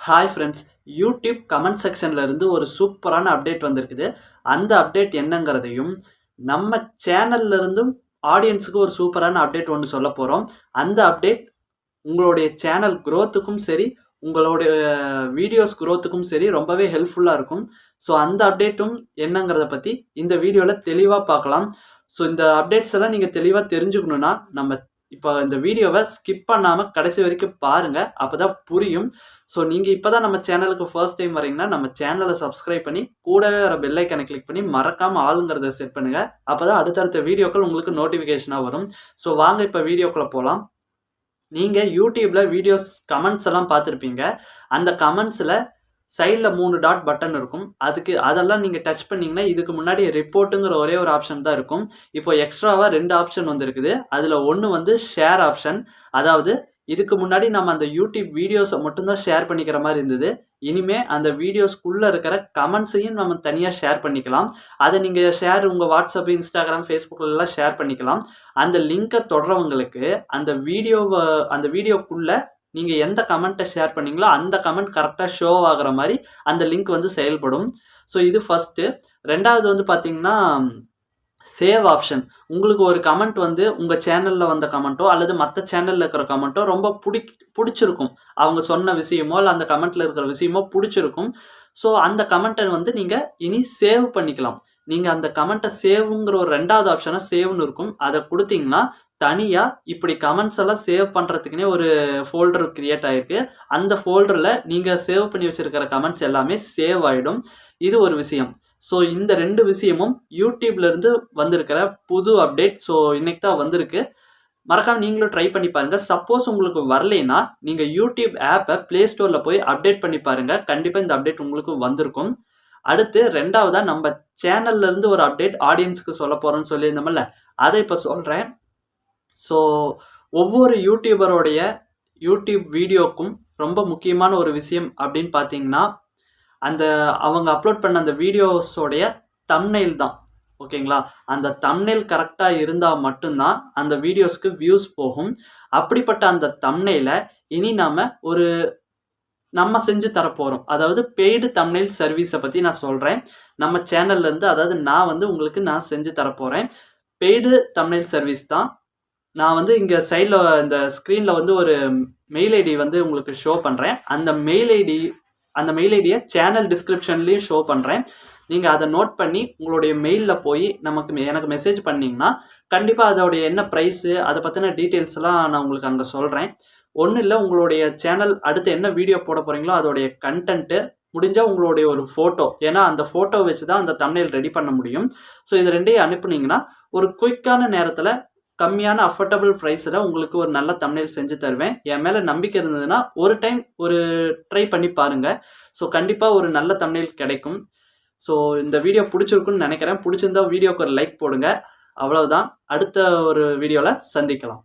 Hi friends, YouTube comment செக்ஷன்ல இருந்து ஒரு சூப்பரான அப்டேட் வந்திருக்குது. அந்த அப்டேட் என்னங்கிறதையும் நம்ம சேனல்ல இருந்தும் ஆடியன்ஸுக்கு ஒரு சூப்பரான அப்டேட் ஒன்று சொல்ல போகிறோம். அந்த அப்டேட் உங்களுடைய சேனல் க்ரோத்துக்கும் சரி, உங்களுடைய வீடியோஸ் க்ரோத்துக்கும் சரி ரொம்பவே ஹெல்ப்ஃபுல்லாக இருக்கும். ஸோ அந்த அப்டேட்டும் என்னங்கிறத பற்றி இந்த வீடியோவில் தெளிவாக பார்க்கலாம். ஸோ இந்த அப்டேட்ஸ் எல்லாம் நீங்கள் தெளிவாக தெரிஞ்சுக்கணுன்னா நம்ம இப்போ இந்த வீடியோவை ஸ்கிப் பண்ணாமல் கடைசி வரைக்கும் பாருங்கள், அப்போ தான் புரியும். ஸோ நீங்கள் இப்போ தான் நம்ம சேனலுக்கு ஃபர்ஸ்ட் டைம் வரீங்கன்னா நம்ம சேனலை சப்ஸ்கிரைப் பண்ணி கூடவே வர பெல் ஐக்கனை கிளிக் பண்ணி மறக்காமல் ஆளுங்கிறத செட் பண்ணுங்கள். அப்போ தான் அடுத்தடுத்த வீடியோக்கள் உங்களுக்கு நோட்டிஃபிகேஷனாக வரும். ஸோ வாங்க இப்போ வீடியோக்குள்ளே போகலாம். நீங்கள் யூடியூப்பில் வீடியோஸ் கமெண்ட்ஸ் எல்லாம் பார்த்துருப்பீங்க. அந்த கமெண்ட்ஸில் சைடில் 3 டாட் பட்டன் இருக்கும். அதெல்லாம் நீங்கள் டச் பண்ணிங்கன்னா இதுக்கு முன்னாடி ரிப்போர்ட்டுங்கிற ஒரே ஒரு ஆப்ஷன் தான் இருக்கும். இப்போ எக்ஸ்ட்ராவாக 2 ஆப்ஷன் வந்துருக்குது. அதில் ஒன்று வந்து ஷேர் ஆப்ஷன். அதாவது இதுக்கு முன்னாடி நம்ம அந்த யூடியூப் வீடியோஸை மட்டும்தான் ஷேர் பண்ணிக்கிற மாதிரி இருந்தது. இனிமே அந்த வீடியோஸ்க்குள்ளே இருக்கிற கமெண்ட்ஸையும் நம்ம தனியாக ஷேர் பண்ணிக்கலாம். அதை நீங்கள் உங்கள் வாட்ஸ்அப், இன்ஸ்டாகிராம், ஃபேஸ்புக்கிலலாம் ஷேர் பண்ணிக்கலாம். அந்த லிங்கை தொடர்றவங்களுக்கு அந்த வீடியோக்குள்ளே நீங்கள் எந்த கமெண்ட்டை ஷேர் பண்ணீங்களோ அந்த கமெண்ட் கரெக்டாக ஷோ ஆகிற மாதிரி அந்த லிங்க் வந்து செயல்படும். ஸோ இது ஃபஸ்ட்டு. ரெண்டாவது வந்து பார்த்தீங்கன்னா சேவ் ஆப்ஷன். உங்களுக்கு ஒரு கமெண்ட் வந்து உங்கள் சேனலில் வந்த கமெண்ட்டோ அல்லது மற்ற சேனலில் இருக்கிற கமெண்ட்டோ ரொம்ப பிடிச்சிருக்கும். அவங்க சொன்ன விஷயமோ இல்லை அந்த கமெண்ட்டில் இருக்கிற விஷயமோ பிடிச்சிருக்கும். ஸோ அந்த கமெண்ட்டை வந்து நீங்கள் இனி சேவ் பண்ணிக்கலாம். நீங்கள் அந்த கமெண்ட்டை சேவுங்கிற ஒரு 2வது ஆப்ஷனாக சேவ்னு இருக்கும். அதை கொடுத்தீங்கன்னா தனியாக இப்படி கமெண்ட்ஸ் எல்லாம் சேவ் பண்ணுறதுக்குனே ஒரு ஃபோல்டர் க்ரியேட் ஆகிருக்கு. அந்த ஃபோல்டரில் நீங்கள் சேவ் பண்ணி வச்சுருக்கிற கமெண்ட்ஸ் எல்லாமே சேவ் ஆகிடும். இது ஒரு விஷயம். ஸோ இந்த 2 விஷயமும் யூடியூப்லேருந்து வந்திருக்கிற புது அப்டேட். ஸோ இன்னைக்கு தான் வந்திருக்கு. மறக்காமல் நீங்களும் ட்ரை பண்ணி பாருங்கள். சப்போஸ் உங்களுக்கு வரலைன்னா நீங்கள் யூடியூப் ஆப்பை ப்ளே ஸ்டோரில் போய் அப்டேட் பண்ணி பாருங்கள். கண்டிப்பாக இந்த அப்டேட் உங்களுக்கு வந்திருக்கும். அடுத்து 2வதா நம்ம சேனல்லேருந்து ஒரு அப்டேட் ஆடியன்ஸுக்கு சொல்ல போகிறோன்னு சொல்லியிருந்தோம்ல, அதை இப்போ சொல்கிறேன். ஸோ ஒவ்வொரு யூடியூபரோடைய யூடியூப் வீடியோக்கும் ரொம்ப முக்கியமான ஒரு விஷயம் அப்படின்னு பார்த்தீங்கன்னா அவங்க அப்லோட் பண்ண அந்த வீடியோஸோடைய தம்ப்நெயில் தான். ஓகேங்களா? அந்த தம்ப்நெயில் கரெக்டாக இருந்தால் மட்டும்தான் அந்த வீடியோஸ்க்கு வியூஸ் போகும். அப்படிப்பட்ட அந்த தம்ப்நெயிலை இனி நம்ம செஞ்சு தரப்போகிறோம். அதாவது பெய்டு தம்ப்நெயில் சர்வீஸை பற்றி நான் சொல்கிறேன். நம்ம சேனல்லேருந்து, அதாவது நான் செஞ்சு தரப்போகிறேன். பெய்டு தம்ப்நெயில் சர்வீஸ் தான். நான் வந்து இங்கே சைடில் இந்த ஸ்க்ரீனில் வந்து ஒரு மெயில் ஐடி வந்து உங்களுக்கு ஷோ பண்ணுறேன். அந்த மெயில் ஐடியை சேனல் டிஸ்கிரிப்ஷன்லேயும் ஷோ பண்ணுறேன். நீங்கள் அதை நோட் பண்ணி உங்களுடைய மெயிலில் போய் எனக்கு மெசேஜ் பண்ணிங்கன்னா கண்டிப்பாக அதோடைய என்ன ப்ரைஸு, அதை பற்றின டீட்டெயில்ஸ்லாம் நான் உங்களுக்கு அங்கே சொல்கிறேன். ஒன்றும் இல்லை, உங்களுடைய சேனல் அடுத்து என்ன வீடியோ போட போகிறீங்களோ அதோடைய கண்டென்ட்டு, முடிஞ்சால் உங்களுடைய ஒரு ஃபோட்டோ, ஏன்னா அந்த ஃபோட்டோ வச்சு தான் அந்த தம்ப்நெயில் ரெடி பண்ண முடியும். ஸோ இது 2ஐயும் அனுப்புனீங்கன்னா ஒரு குயிக்கான நேரத்தில் கம்மியான அஃபோர்டபுள் ப்ரைஸில் உங்களுக்கு ஒரு நல்ல தம்ப்நெயில் செஞ்சு தருவேன். என் மேலே நம்பிக்கை இருந்ததுன்னா ஒரு டைம் ட்ரை பண்ணி பாருங்கள். ஸோ கண்டிப்பாக ஒரு நல்ல தம்ப்நெயில் கிடைக்கும். ஸோ இந்த வீடியோ பிடிச்சிருக்குன்னு நினைக்கிறேன். பிடிச்சிருந்தா வீடியோக்கு ஒரு லைக் போடுங்க. அவ்வளவுதான். அடுத்த ஒரு வீடியோவில் சந்திக்கலாம்.